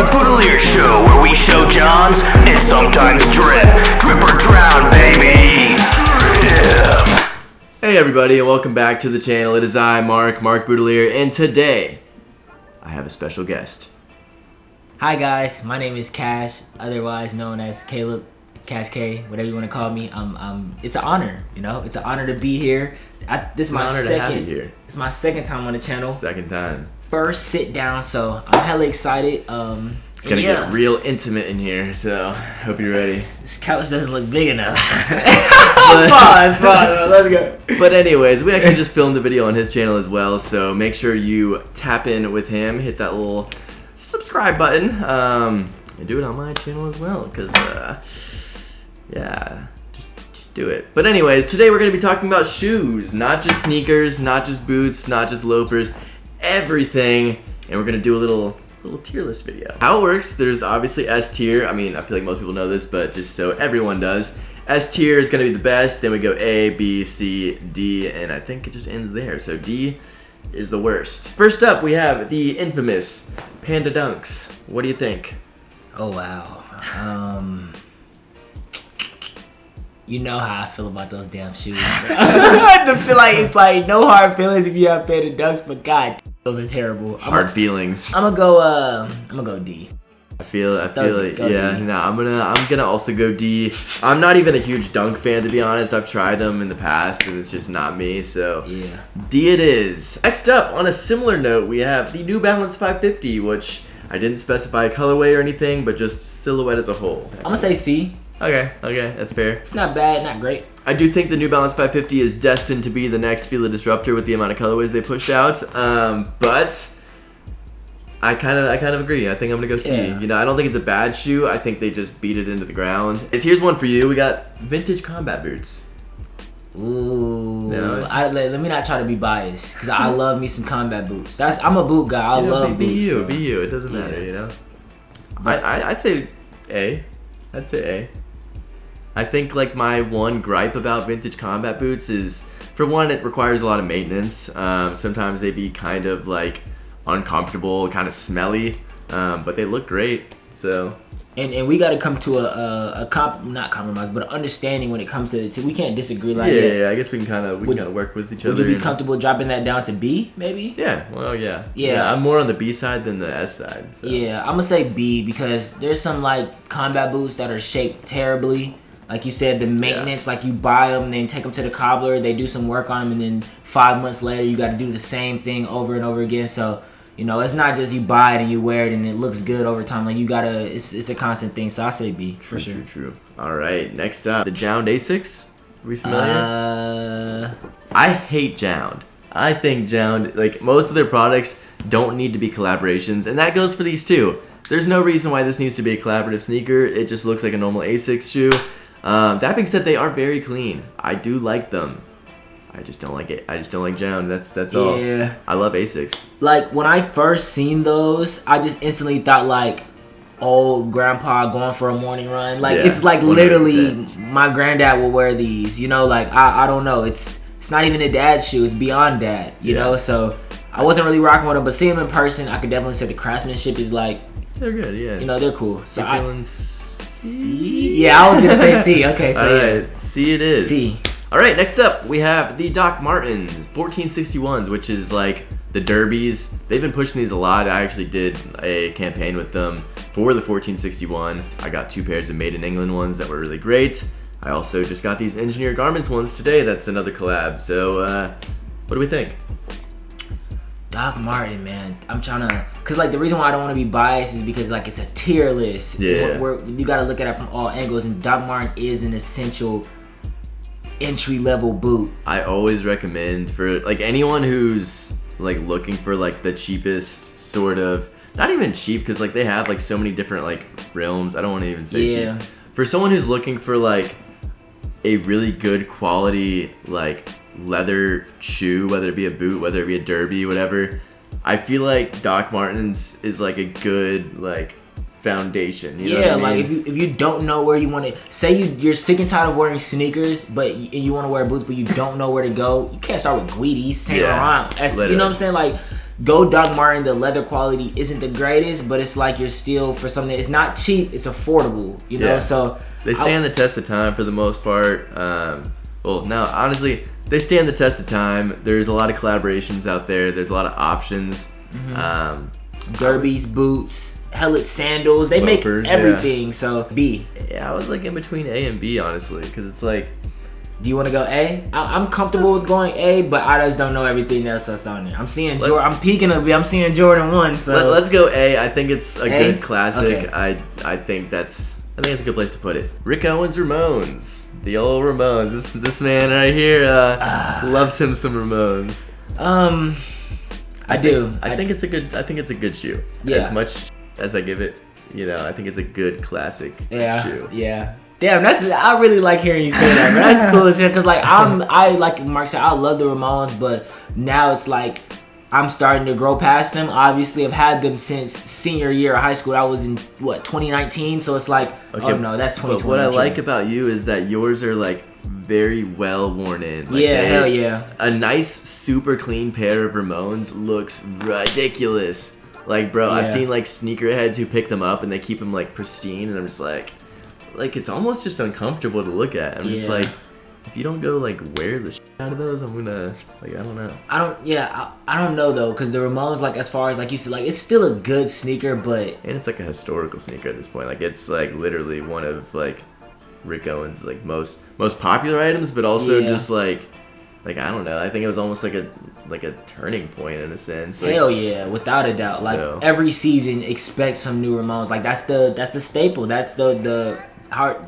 Bootalier Show, where we show Johns and sometimes drip. Drip or drown, baby. Drip. Hey everybody, and welcome back to the channel. It is I, Mark Bootalier, and today I have a special guest. Hi guys, my name is Cash, otherwise known as Caleb, Cashk, whatever you want to call me. It's an honor, It's an honor to be here. This is my second. Here. It's my second time on the channel. Second time. First sit down, so I'm hella excited. It's gonna get real intimate in here, so hope you're ready. This couch doesn't look big enough. Pause, let's go. But anyways, we actually just filmed a video on his channel as well, so make sure you tap in with him, hit that little subscribe button, and do it on my channel as well, because yeah, just do it. But anyways, today we're gonna be talking about shoes, not just sneakers, not just boots, not just loafers, everything, and we're gonna do a little tier list video. How it works, there's obviously S tier. I mean, I feel like most people know this, but just so everyone does, S tier is gonna be the best, then we go A, B, C, D, and I think it just ends there. So D is the worst. First up, we have the infamous Panda Dunks. What do you think? Oh wow. You know how I feel about those damn shoes, bro. I feel like it's like no hard feelings if you have Panda Dunks, but God, those are terrible. Hard feelings. I'm gonna go D. I feel like yeah. No, I'm gonna also go D. I'm not even a huge Dunk fan, to be honest. I've tried them in the past and it's just not me. So yeah, D it is. Next up, on a similar note, we have the New Balance 550, which I didn't specify colorway or anything, but just silhouette as a whole. I'm gonna say C. Okay, that's fair. It's not bad, not great. I do think the New Balance 550 is destined to be the next Fila Disruptor with the amount of colorways they pushed out. But I kind of agree. I think I'm gonna go C. Yeah. I don't think it's a bad shoe. I think they just beat it into the ground. Here's one for you. We got vintage combat boots. Ooh. No, let me not try to be biased, because I love me some combat boots. I'm a boot guy. I love boots. Be you. It doesn't matter, But I'd say A. I think like my one gripe about vintage combat boots is, for one, it requires a lot of maintenance. Sometimes they be kind of like uncomfortable, kind of smelly, but they look great. So and we got to come to not compromise, but an understanding when it comes to we can't disagree like that. Yeah. I guess we can kind of work with each other. Would you be comfortable dropping that down to B, maybe? Yeah. Well, yeah. I'm more on the B side than the S side. So. Yeah, I'm gonna say B, because there's some like combat boots that are shaped terribly. Like you said, the maintenance, like you buy them, then take them to the cobbler, they do some work on them, and then 5 months later you got to do the same thing over and over again. So, it's not just you buy it and you wear it and it looks good over time. Like you gotta, it's a constant thing. So I say B for sure. True. All right, next up, the Jound Asics. Are we familiar? I hate Jound. I think Jound, like most of their products, don't need to be collaborations, and that goes for these too. There's no reason why this needs to be a collaborative sneaker. It just looks like a normal Asics shoe. That being said, they are very clean. I do like them. I just don't like it. I just don't like Jound. That's all. Yeah. I love Asics. Like when I first seen those, I just instantly thought like old grandpa going for a morning run. Like it's like 100%. Literally my granddad will wear these. Like I don't know. It's not even a dad shoe. It's beyond dad. You know. So I wasn't really rocking with them, but seeing them in person, I could definitely say the craftsmanship is like they're good. Yeah. They're cool. So you're feeling C? Yeah, I was gonna say C. Okay, so Alright, C it is. C. Alright, next up we have the Doc Martens 1461s, which is like the derbies. They've been pushing these a lot. I actually did a campaign with them for the 1461. I got 2 pairs of Made in England ones that were really great. I also just got these Engineer Garments ones today. That's another collab. So, what do we think? Doc Marten, man, I'm trying to, cause like the reason why I don't want to be biased is because like it's a tier list. Yeah. You got to look at it from all angles, and Doc Marten is an essential entry level boot. I always recommend for like anyone who's like looking for like the cheapest sort of, not even cheap, cause like they have like so many different like realms. I don't want to even say cheap. For someone who's looking for like a really good quality like leather shoe, whether it be a boot, whether it be a derby, whatever, I feel like Doc Martens is like a good like foundation. You know what I mean? Like if you don't know where you want to, say you're sick and tired of wearing sneakers, but you want to wear boots, but you don't know where to go, you can't start with Guides, Saint Laurent. You know what I'm saying? Like Go Doc Martin, the leather quality isn't the greatest, but it's like you're still for something. It's not cheap. It's affordable. You know, so they stand the test of time for the most part. Well, no, honestly, they stand the test of time. There's a lot of collaborations out there. There's a lot of options. Derbies, boots, hellet sandals. They Loafers, make everything. So B. Yeah, I was like in between A and B, honestly, because it's like. Do you want to go A? I'm comfortable with going A, but I just don't know everything else that's on there. I'm seeing Jordan. I'm peeking a bit. I'm seeing Jordan 1. So let's go A. I think it's a good classic. Okay. I think it's a good place to put it. Rick Owens Ramones, the old Ramones. This man right here loves him some Ramones. I do. I think it's a good shoe. Yeah. As much as I give it, I think it's a good classic shoe. Yeah. Damn, I really like hearing you say that, but that's cool as hell. Cause like I like Mark said, I love the Ramones, but now it's like I'm starting to grow past them. Obviously, I've had them since senior year of high school. I was in 2019, so it's like, oh no, that's 2020. But what I like about you is that yours are like very well worn in. Like hell yeah. A nice, super clean pair of Ramones looks ridiculous. Like, bro, I've seen like sneakerheads who pick them up and they keep them like pristine, and I'm just like it's almost just uncomfortable to look at. I'm just like, if you don't go like wear the shit out of those, I'm gonna I don't know. I don't know though, cause the Ramones, like as far as like you said, like it's still a good sneaker, but and it's like a historical sneaker at this point. Like it's like literally one of like Rick Owens' like most popular items, but also just like I don't know. I think it was almost like a turning point in a sense. Like, hell yeah, without a doubt. Like every season, expect some new Ramones. Like that's the staple. That's the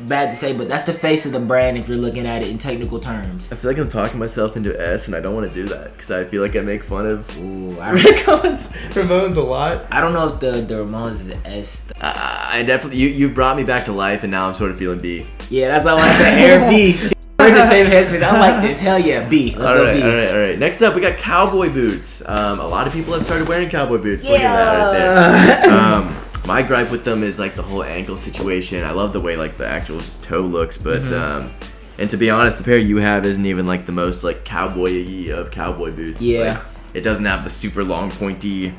bad to say, but that's the face of the brand if you're looking at it in technical terms. I feel like I'm talking myself into S, and I don't want to do that because I feel like I make fun of Rick Owens Ramones a lot. I don't know if the Ramones is an S. I definitely you brought me back to life, and now I'm sort of feeling B. Yeah, that's all I said. Air B. We're in the same headspace. I like this. Hell yeah, B. Let's go B. All right. Next up, we got cowboy boots. A lot of people have started wearing cowboy boots. Look at that right there. My gripe with them is like the whole ankle situation. I love the way like the actual just toe looks, but and to be honest, the pair you have isn't even like the most like cowboy-y of cowboy boots. Yeah. Like, it doesn't have the super long pointy.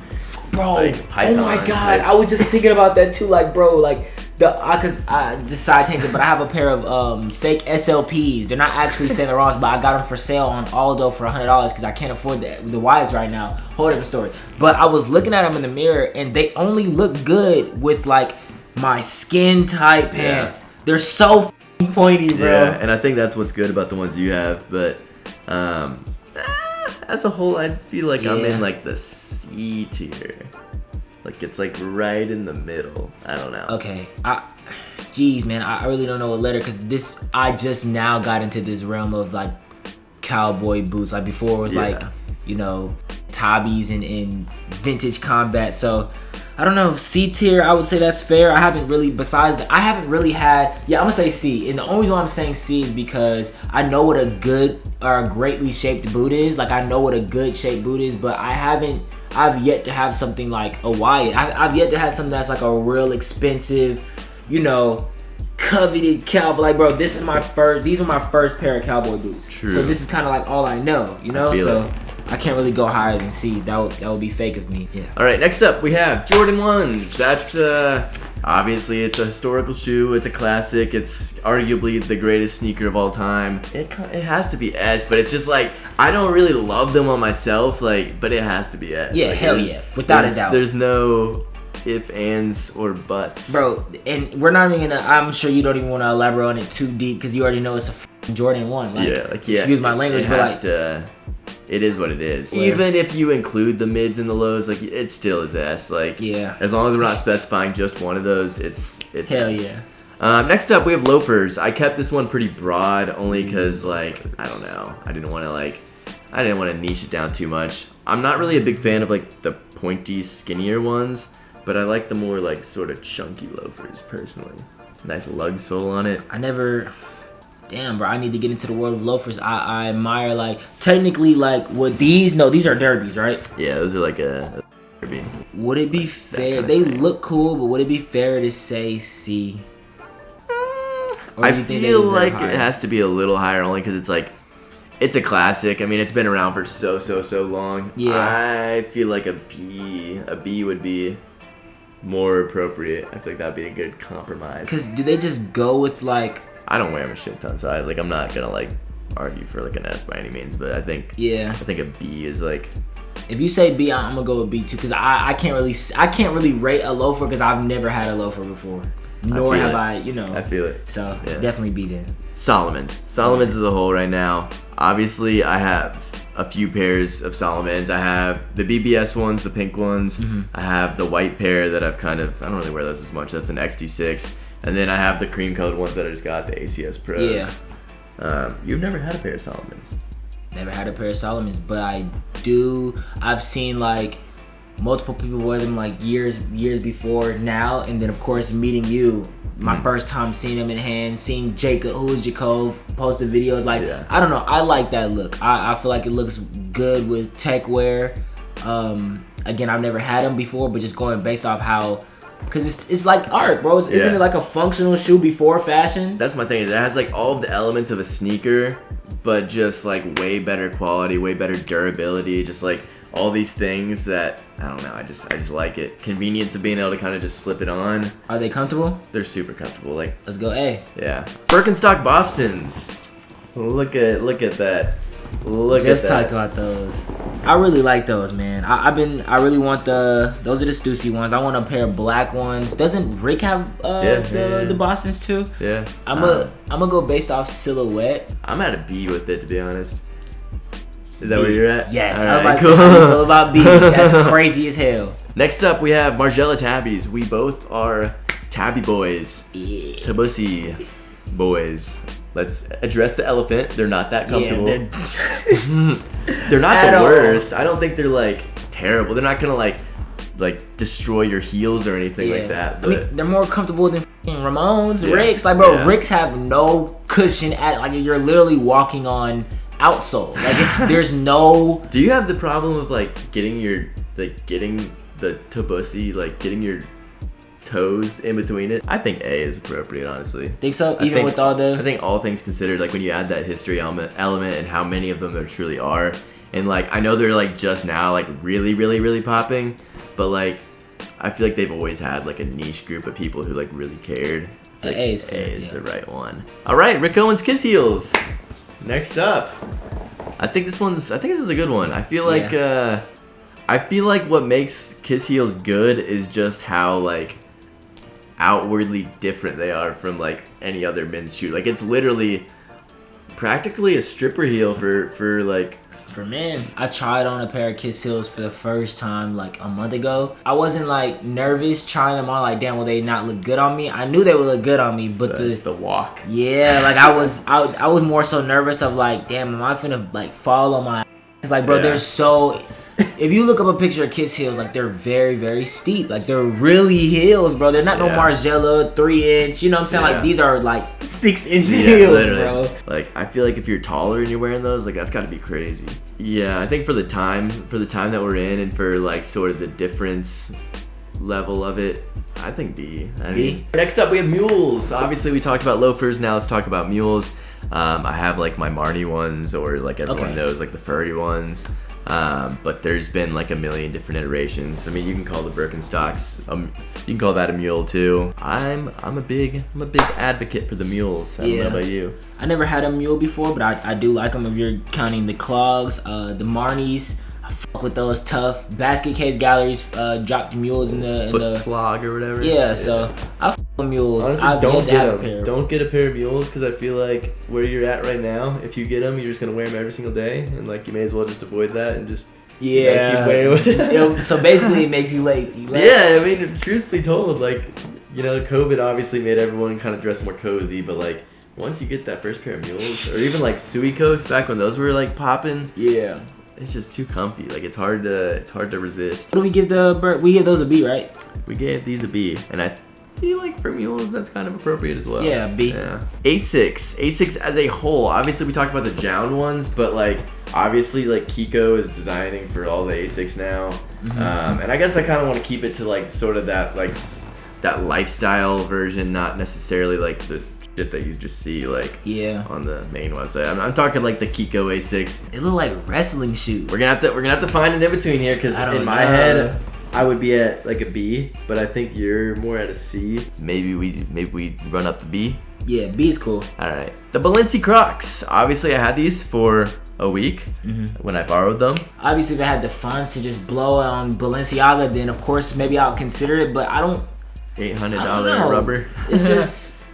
Bro, like, python, oh my god, I was just thinking about that too. Like, bro, like cause I just side tangent, but I have a pair of fake SLPs. They're not actually Saint Laurent's, but I got them for sale on Aldo for $100 because I can't afford the wives right now. Whole different story. But I was looking at them in the mirror, and they only look good with like my skin tight pants. They're so pointy, bro. Yeah, and I think that's what's good about the ones you have. But as a whole, I feel like I'm in like the C tier. Like it's like right in the middle. I don't know. Okay. Jeez, man, I really don't know what letter, because I just now got into this realm of like cowboy boots. Like before it was like, Tobbies and vintage combat. So I don't know, C tier, I would say that's fair. I haven't really had, I'm gonna say C. And the only reason why I'm saying C is because I know what a good or a greatly shaped boot is. Like I know what a good shaped boot is, but I've yet to have something like a Wyatt. I've yet to have something that's like a real expensive, coveted cowboy. Like, bro, these are my first pair of cowboy boots. True. So this is kind of like all I know, So I can't really go higher than C. That would be fake of me. Yeah. All right, next up we have Jordan 1s. That's obviously it's a historical shoe. It's a classic. It's arguably the greatest sneaker of all time. It has to be S, but it's just like I don't really love them on myself. Like, but it has to be S. Yeah, like, hell yeah, without a doubt. There's no if, ands, or buts. Bro, and we're not even gonna, I'm sure you don't even want to elaborate on it too deep because you already know it's a Jordan 1. Like, excuse my language, it is what it is. Where? Even if you include the mids and the lows, like it still is S. Like, as long as we're not specifying just one of those, it's hell S. yeah. Next up, we have loafers. I kept this one pretty broad only because, like, I don't know. I didn't want to niche it down too much. I'm not really a big fan of like the pointy, skinnier ones, but I like the more like sort of chunky loafers personally. Nice lug sole on it. Damn, bro, I need to get into the world of loafers. I admire, like, technically, like, these are derbies, right? Yeah, those are like a derby. Would it be fair? They look cool, but would it be fair to say C? I feel like it has to be a little higher only because it's like, It's a classic. I mean, it's been around for so long. Yeah. I feel like a B would be more appropriate. I feel like that'd be a good compromise. Because do they just go with like... I don't wear them a shit ton, so I'm not gonna like argue for like an S by any means, but I think a B is like... If you say B, I'm gonna go with B too, because I can't really rate a loafer because I've never had a loafer before, nor have I, you know. I feel it. So definitely B then. Solomon's as a whole right now. Obviously, I have a few pairs of Solomon's. I have the BBS ones, the pink ones. I have the white pair that I don't really wear those as much. That's an XD6. And then I have the cream colored ones that I just got, the ACS Pros. Yeah. You've never had a pair of Solomon's. Never had a pair of Solomon's, but I've seen like multiple people wear them like years before now, and then of course meeting you, my first time seeing them in hand, seeing Jacob, who is Jacob, posted videos, like I don't know, I like that look. I feel like it looks good with tech wear. Again, I've never had them before, but just going based off how, because it's like art, bro. Isn't it like a functional shoe before fashion? That's my thing. It has like all of the elements of a sneaker, but just like way better quality, way better durability, just like all these things that I don't know. I just like it. Convenience of being able to kind of just slip it on. Are they comfortable? They're super comfortable. Like, let's go A. Yeah. Birkenstock Bostons. Look at that. Just talked about those. I really like those, man. I really want those are the Stussy ones. I want a pair of black ones. Doesn't Rick have the Bostons too? Yeah. I'm gonna go based off silhouette. I'm at a B with it, to be honest. Is that where you're at? Yes. All I was right, about to say, how you feel about B? That's crazy as hell. Next up, we have Margiela Tabbies. We both are Tabby boys. Yeah. Tabussy boys. Let's address the elephant. They're not that comfortable. Yeah, they're not the worst. I don't think they're like terrible. They're not gonna like destroy your heels or anything like that. But I mean, they're more comfortable than Ramones, yeah. Ricks. Like, bro, Ricks have no cushion like you're literally walking on outsole. Like there's no. Do you have the problem of getting the Tabussy, getting your toes in between it? I think A is appropriate, honestly. Think so? With all the... I think all things considered, when you add that history element and how many of them there truly are, and I know they're just now really, really, really popping, but I feel like they've always had a niche group of people who really cared. A is the right one. All right, Rick Owens Kiss Heels. Next up, I think this is a good one. I feel like what makes Kiss Heels good is just how outwardly different they are from any other men's shoe. It's literally practically a stripper heel for men. I tried on a pair of Kiss Heels for the first time a month ago. I wasn't nervous trying them on, damn, will they not look good on me? I knew they would look good on me, but the walk. Yeah, I was more so nervous of damn, am I finna fall on my? It's bro, they're so. If you look up a picture of Kiss Heels, they're very, very steep. They're really heels, bro. They're not no Margiela 3-inch. You know what I'm saying? These are 6-inch heels, literally. Bro. I feel if you're taller and you're wearing those, that's got to be crazy. Yeah, I think for the time that we're in, and for sort of the difference level of it, I think B. Next up, we have Mules. Obviously, we talked about loafers. Now let's talk about Mules. I have my Marnie ones, or everyone knows the furry ones. But there's been a million different iterations. I mean, you can call the Birkenstocks, you can call that a mule too. I'm a big advocate for the mules. I don't know about you. I never had a mule before, but I do like them if you're counting the clogs, the Marnies. I fuck with those tough. Basket Case Galleries dropped the mules in the foot slog or whatever. Yeah, so I fuck with mules. Honestly, don't get a pair of mules, because I feel where you're at right now, if you get them, you're just gonna wear them every single day, and you may as well just avoid that and just keep wearing it. So basically, it makes you lazy. Yeah, I mean, truthfully told, COVID obviously made everyone kind of dress more cozy, but once you get that first pair of mules, or even Suey Cokes back when those were popping, it's just too comfy. It's hard to resist. What do we give we give those a B, right? We gave these a B, and I feel for mules that's kind of appropriate as well. Yeah, B. Yeah. Asics as a whole. Obviously, we talked about the Jound ones, but obviously Kiko is designing for all the Asics now, and I guess I kind of want to keep it to sort of that that lifestyle version, not necessarily the shit that you just see like Yeah. on the main website. I'm talking like the Kiko A6. They look like wrestling shoes. We're gonna have to find an in between here because in my head I would be at like a B, but I think you're more at a C. Maybe we run up the B. Yeah, B is cool. All right, the Balenciaga Crocs. Obviously, I had these for a week when I borrowed them. Obviously, if I had the funds to just blow it on Balenciaga, then of course maybe I'll consider it. But I don't. $800 rubber. It's just.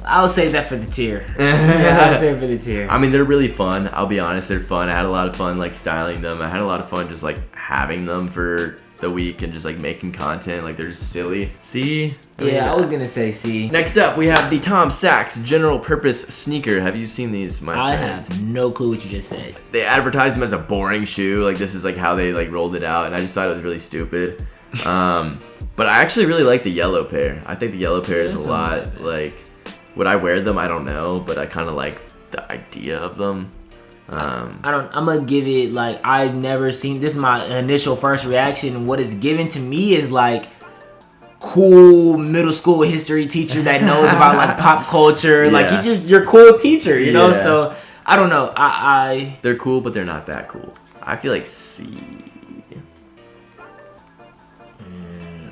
I'll save that for the tier. Yeah, I'll save it for the tier. I mean, they're really fun. I'll be honest, they're fun. I had a lot of fun like styling them. I had a lot of fun just like having them for the week and just like making content. Like they're just silly. C. I was gonna say C. Next up, we have the Tom Sachs general purpose sneaker. Have you seen these, my friend? I have no clue what you just said. They advertised them as a boring shoe. Like this is like how they like rolled it out, and I just thought it was really stupid. But I actually really like the yellow pair. I think the yellow pair is a lot like. Would I wear them? I don't know, but I kind of like the idea of them. I'm gonna give it like I've never seen. This is my initial first reaction, and what is given to me is like cool middle school history teacher that knows about like pop culture. Yeah. Like you're a cool teacher, you know. So I don't know. They're cool, but they're not that cool. I feel like C.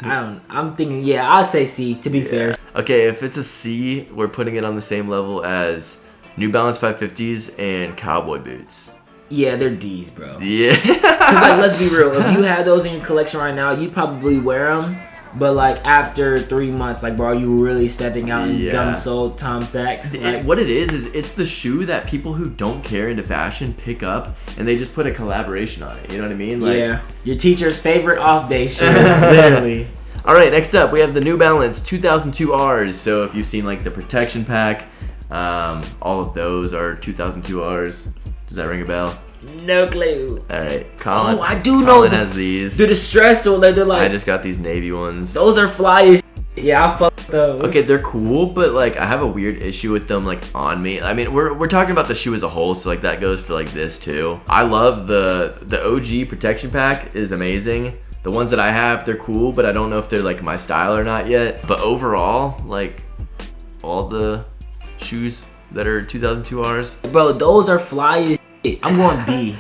I'm thinking, I'll say C to be fair. Okay, if it's a C, we're putting it on the same level as New Balance 550s and cowboy boots. Yeah, they're D's, bro. Yeah. Cause like, let's be real. If you had those in your collection right now, you'd probably wear them. But like after 3 months, like bro, you really stepping out and gun sold Tom Sachs. Like, what it is it's the shoe that people who don't care into fashion pick up and they just put a collaboration on it. You know what I mean? Like, your teacher's favorite off day shoe, literally. All right, next up we have the New Balance 2002Rs. So if you've seen like the protection pack, all of those are 2002Rs. Does that ring a bell? No clue. All right, Colin. Oh, I do know. Colin has these. They're distressed or they're like. I just got these navy ones. Those are fly as shit. Yeah, I fuck those. Okay, they're cool, but like I have a weird issue with them like on me. I mean, we're talking about the shoe as a whole, so like that goes for like this too. I love the OG protection pack is amazing. The ones that I have, they're cool, but I don't know if they're like my style or not yet. But overall, like all the shoes that are 2002Rs, bro, those are fly as shit. I'm going B.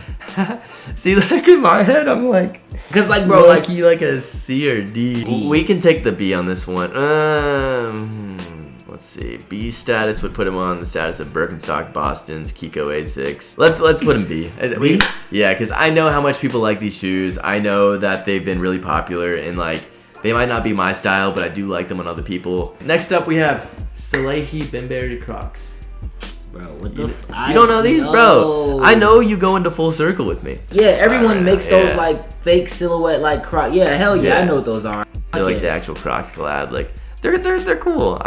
See, like in my head, I'm like, cause like bro, like you like a C or D. We can take the B on this one. Let's see. B status would put him on the status of Birkenstock Boston's Kiko A6. Let's put him B. Yeah, because I know how much people like these shoes. I know that they've been really popular and like they might not be my style, but I do like them on other people. Next up, we have Salehi Bembury Crocs. Bro, what the you don't know these, bro? I know you go into full circle with me. Yeah, everyone makes those like fake silhouette like Crocs. Yeah, hell yeah, I know what those are. They're like the actual Crocs collab. Like they're cool.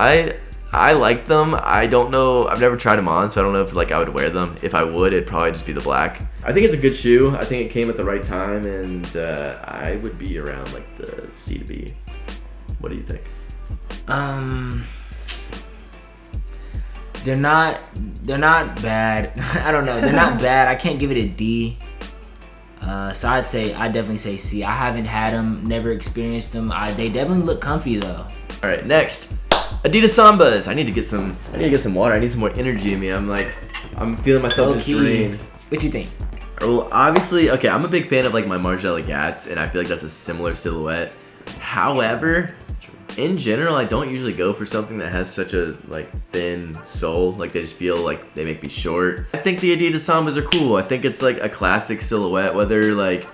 I like them. I don't know. I've never tried them on, so I don't know if like I would wear them. If I would, it'd probably just be the black. I think it's a good shoe. I think it came at the right time, and I would be around like the C to B. What do you think? They're not bad. I don't know. They're not bad. I can't give it a D. So I'd definitely say C. I haven't had them, never experienced them. They definitely look comfy though. All right, next. Adidas Sambas. I need to get some water. I need some more energy in me. I'm feeling myself just drain. What you think? Well, obviously, okay, I'm a big fan of like my Margiela Gats, and I feel like that's a similar silhouette. However, in general, I don't usually go for something that has such a like thin sole. Like they just feel like they make me short. I think the Adidas Sambas are cool. I think it's like a classic silhouette, whether like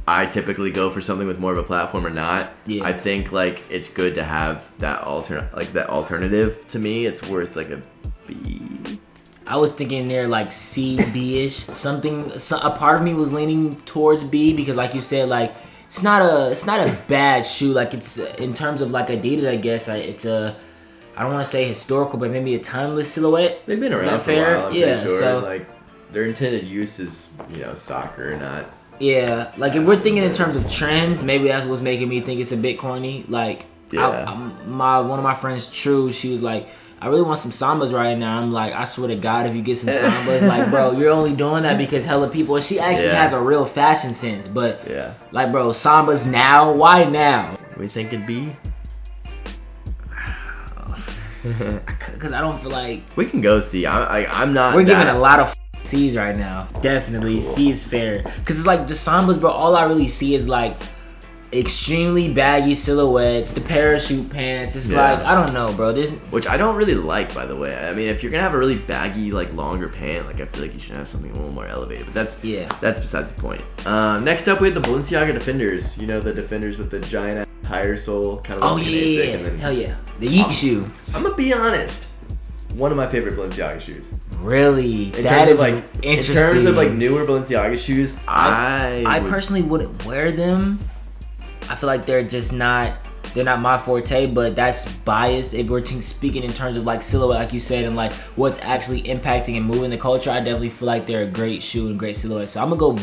I typically go for something with more of a platform or not. Yeah. I think like it's good to have that alternative. To me, it's worth like a B. I was thinking there like C, B-ish. A part of me was leaning towards B because like you said, like it's not a bad shoe. Like it's in terms of like Adidas, I guess it's a, I don't want to say historical, but maybe a timeless silhouette. They've been around for a while. Yeah, sure. So like their intended use is soccer or not. Yeah, like if we're thinking in terms of trends, maybe that's what's making me think it's a bit corny. Like one of my friends, True, she was like, I really want some Sambas right now. I'm like, I swear to God, if you get some Sambas, like, bro, you're only doing that because hella people. And she actually has a real fashion sense, but like, bro, Sambas now? Why now? We thinking B? Because I don't feel like We can go see. I'm not. we're giving a lot of C's right now. Definitely, Cool. C is fair. Because it's like the Sambas, bro. All I really see is like extremely baggy silhouettes, the parachute pants. It's Yeah. like I don't know, bro. There's Which I don't really like, by the way. I mean, if you're gonna have a really baggy, like longer pant, like I feel like you should have something a little more elevated. But that's besides the point. Next up, we have the Balenciaga Defenders. You know, the Defenders with the giant ass tire sole, kind of. oh yeah, And then, hell yeah, the Yeet shoe. I'm gonna be honest. One of my favorite Balenciaga shoes. Really, In that terms is of, like, interesting. In terms of like newer Balenciaga shoes, I would- personally wouldn't wear them. I feel like they're not my forte, but that's biased. If we're speaking in terms of like silhouette, like you said, and like what's actually impacting and moving the culture, I definitely feel like they're a great shoe and great silhouette. So I'm gonna go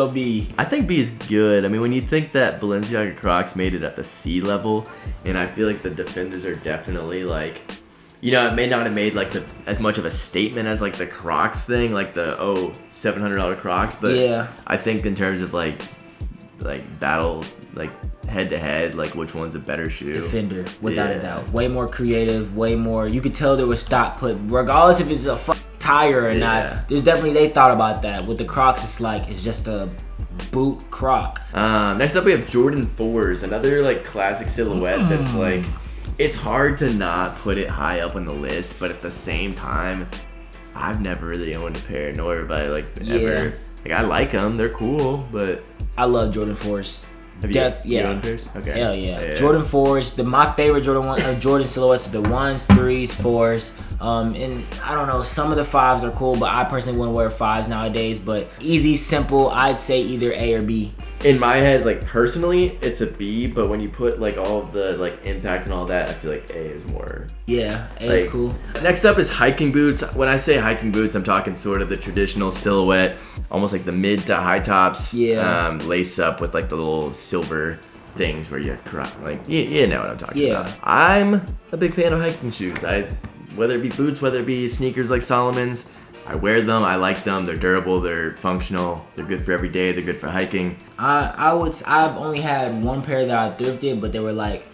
B. I think B is good. I mean, when you think that Balenciaga Crocs made it at the C level, and I feel like the Defenders are definitely like, you know, it may not have made like as much of a statement as like the Crocs thing, like the $700 Crocs, but Yeah. I think in terms of like battle, like head to head, like which one's a better shoe? Defender, without Yeah. a doubt. Way more creative, way more. You could tell there was thought put, regardless if it's a tire or Yeah. not. There's definitely they thought about that. With the Crocs, it's just a boot Croc. Next up, we have Jordan 4s, another like classic silhouette that's like, it's hard to not put it high up on the list, but at the same time, I've never really owned a pair, nor have I like ever. Like I like them, they're cool, but I love Jordan 4s. have you owned pairs? Okay. Hell yeah. Jordan 4s, my favorite Jordan silhouettes are the 1s, 3s, 4s. And I don't know, some of the 5s are cool, but I personally wouldn't wear 5s nowadays. But easy, simple, I'd say either A or B. In my head, like personally, it's a B, but when you put like all of the like impact and all that, I feel like A is more. Yeah, A Like, is cool. Next up is hiking boots. When I say hiking boots, I'm talking sort of the traditional silhouette, almost like the mid to high tops. Yeah. Lace up with like the little silver things where you like you know what I'm talking Yeah. about. I'm a big fan of hiking shoes. Whether it be boots, whether it be sneakers like Solomon's, I wear them. I like them. They're durable. They're functional. They're good for every day. They're good for hiking. I've only had one pair that I thrifted, but they were like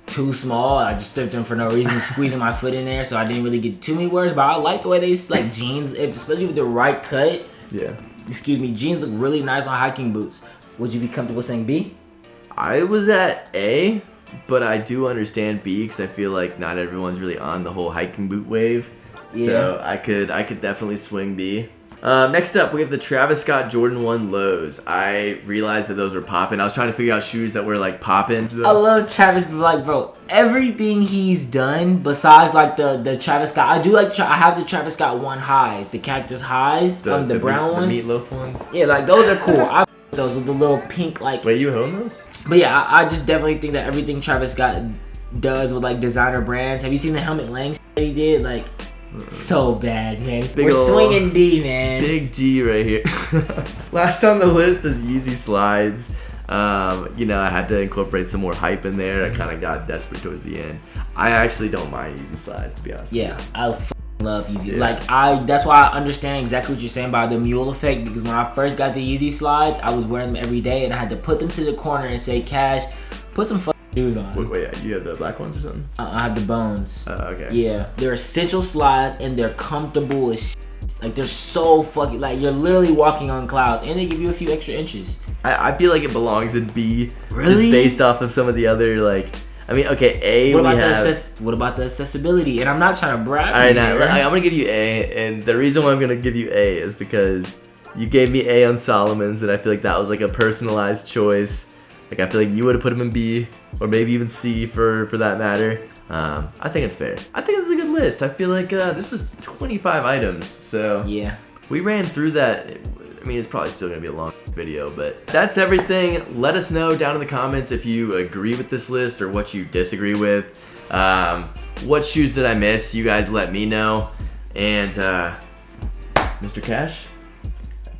too small. I just thrifted them for no reason, squeezing my foot in there, so I didn't really get too many wears. But I like the way they like jeans, especially with the right cut. Yeah. Excuse me, jeans look really nice on hiking boots. Would you be comfortable saying B? I was at A, but I do understand B because I feel like not everyone's really on the whole hiking boot wave. So I could definitely swing B. Next up, we have the Travis Scott Jordan 1 lows. I realized that those were popping. I was trying to figure out shoes that were like popping. I love Travis, but like, bro, everything he's done besides like the Travis Scott, I do like. I have the Travis Scott 1 highs, the cactus highs, the brown ones. The meatloaf ones. Yeah, like those are cool. I those with the little pink like. Wait, you own those? But yeah, I just definitely think that everything Travis Scott does with like designer brands. Have you seen the Helmet Lang that he did? Like. So bad, man. We're swinging D, man. Big D right here. Last on the list is Yeezy slides. You know, I had to incorporate some more hype in there. I kind of got desperate towards the end. I actually don't mind Yeezy slides, to be honest. Yeah, I love Yeezy. Yeah. That's why I understand exactly what you're saying about the mule effect, because when I first got the Yeezy slides, I was wearing them every day, and I had to put them to the corner and say, Cash, put some shoes on. Wait, you have the black ones or something? I have the bones. Okay. Yeah, they're essential slides and they're comfortable as like they're so fucking like you're literally walking on clouds, and they give you a few extra inches. I feel like it belongs in B. Really? Just based off of some of the other like. I mean, okay, A. What about the accessibility? And I'm not trying to brag. All right, now I'm gonna give you A, and the reason why I'm gonna give you A is because you gave me A on Solomon's, and I feel like that was like a personalized choice. Like I feel like you would have put him in B, or maybe even C for that matter. I think it's fair. I think this is a good list. I feel like this was 25 items, so yeah, we ran through that. I mean, it's probably still gonna be a long video, but that's everything. Let us know down in the comments if you agree with this list or what you disagree with. What shoes did I miss? You guys let me know. And Mr. Cash,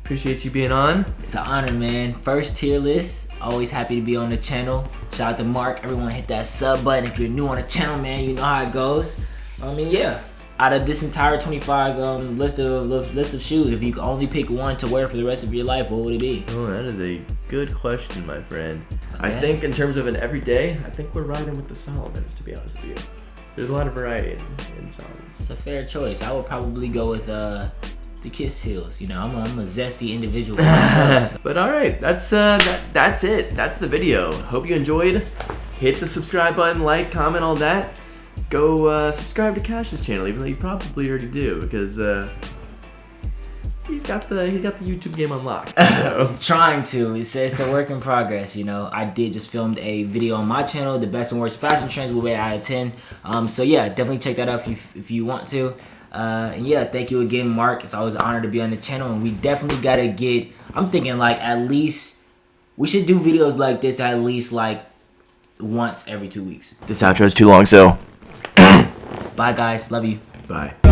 appreciate you being on. it's an honor, man. First tier list. Always happy to be on the channel. Shout out to Mark. Everyone hit that sub button if you're new on the channel, man. You know how it goes. I mean, yeah. out of this entire 25 list of shoes, if you could only pick one to wear for the rest of your life, what would it be? Oh, that is a good question, my friend. Okay. I think in terms of an everyday, I think we're riding with the Solomons, to be honest with you. There's a lot of variety in Solomons. It's a fair choice. I would probably go with the Kiss Heels. You know, I'm a zesty individual. But all right, that's it. That's the video. Hope you enjoyed. Hit the subscribe button, like, comment, all that. Go subscribe to Cash's channel, even though you probably already do, because he's got the YouTube game on lock. So. Trying to. It's a work in progress. You know, I did just filmed a video on my channel, the best and worst fashion trends will be out of 10. So yeah, definitely check that out if you want to. And yeah, thank you again, Mark. It's always an honor to be on the channel, and we definitely gotta get. I'm thinking like at least we should do videos like this at least like once every 2 weeks. This outro is too long, so Bye guys, love you. bye.